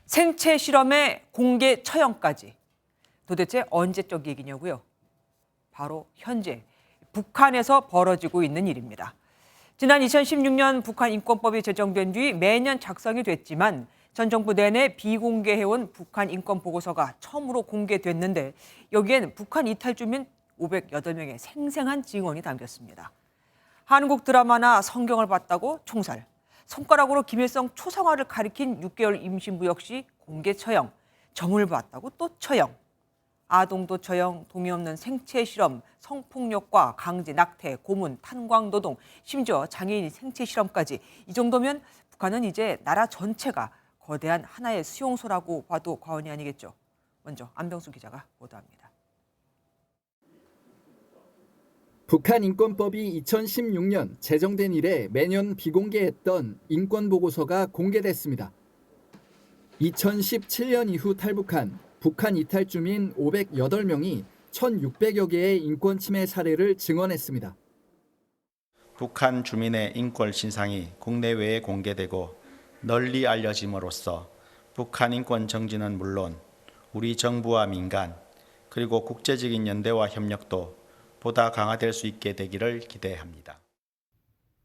생체 실험의 공개 처형까지. 도대체 언제적 얘기냐고요? 바로 현재 북한에서 벌어지고 있는 일입니다. 지난 2016년 북한 인권법이 제정된 뒤 매년 작성이 됐지만 전 정부 내내 비공개해온 북한 인권 보고서가 처음으로 공개됐는데 여기엔 북한 이탈 주민 508명의 생생한 증언이 담겼습니다. 한국 드라마나 성경을 봤다고 총살, 손가락으로 김일성 초상화를 가리킨 6개월 임신부 역시 공개 처형, 점을 봤다고 또 처형. 아동도 처형, 동의 없는 생체 실험, 성폭력과 강제 낙태, 고문, 탄광노동, 심지어 장애인 생체 실험까지. 이 정도면 북한은 이제 나라 전체가 거대한 하나의 수용소라고 봐도 과언이 아니겠죠. 먼저 안병수 기자가 보도합니다. 북한 인권법이 2016년 제정된 이래 매년 비공개했던 인권보고서가 공개됐습니다. 2017년 이후 탈북한 북한 이탈 주민 508명이 1,600여 개의 인권 침해 사례를 증언했습니다. 북한 주민의 인권 신상이 국내외에 공개되고 널리 알려짐으로써 북한 인권 정진은 물론 우리 정부와 민간 그리고 국제적인 연대와 협력도 보다 강화될 수 있게 되기를 기대합니다.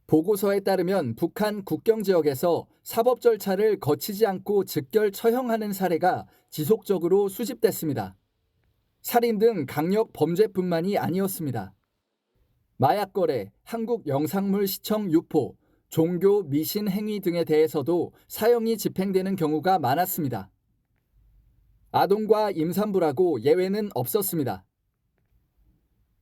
보고서에 따르면 북한 국경 지역에서 사법 절차를 거치지 않고 즉결 처형하는 사례가 지속적으로 수집됐습니다. 살인 등 강력 범죄뿐만이 아니었습니다. 마약 거래, 한국 영상물 시청 유포, 종교 미신 행위 등에 대해서도 사형이 집행되는 경우가 많았습니다. 아동과 임산부라고 예외는 없었습니다.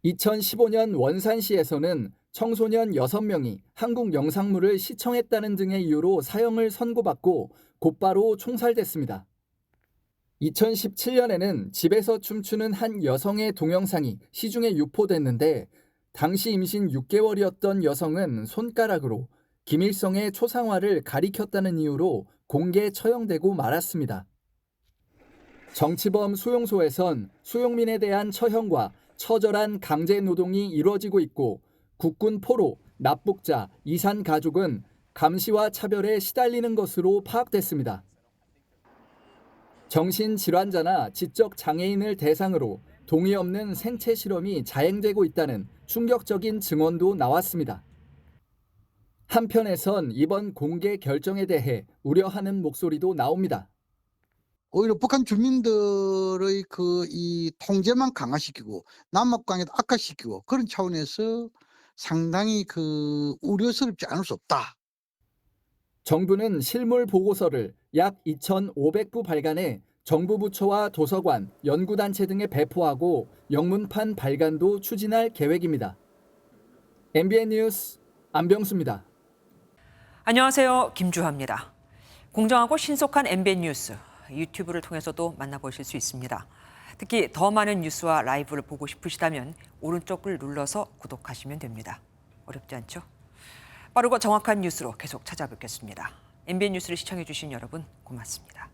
2015년 원산시에서는 청소년 6명이 한국 영상물을 시청했다는 등의 이유로 사형을 선고받고 곧바로 총살됐습니다. 2017년에는 집에서 춤추는 한 여성의 동영상이 시중에 유포됐는데 당시 임신 6개월이었던 여성은 손가락으로 김일성의 초상화를 가리켰다는 이유로 공개 처형되고 말았습니다. 정치범 수용소에선 수용민에 대한 처형과 처절한 강제 노동이 이루어지고 있고 국군 포로, 납북자, 이산 가족은 감시와 차별에 시달리는 것으로 파악됐습니다. 정신질환자나 지적 장애인을 대상으로 동의 없는 생체 실험이 자행되고 있다는 충격적인 증언도 나왔습니다. 한편에선 이번 공개 결정에 대해 우려하는 목소리도 나옵니다. 오히려 북한 주민들의 이 통제만 강화시키고 남북 관계도 악화시키고 그런 차원에서 상당히 우려스럽지 않을 수 없다. 정부는 실물 보고서를 약 2,500부 발간해 정부 부처와 도서관, 연구단체 등에 배포하고 영문판 발간도 추진할 계획입니다. MBN 뉴스 안병수입니다. 안녕하세요. 김주하입니다. 공정하고 신속한 MBN 뉴스, 유튜브를 통해서도 만나보실 수 있습니다. 특히 더 많은 뉴스와 라이브를 보고 싶으시다면 오른쪽을 눌러서 구독하시면 됩니다. 어렵지 않죠? 빠르고 정확한 뉴스로 계속 찾아뵙겠습니다. MBN 뉴스를 시청해 주신 여러분 고맙습니다.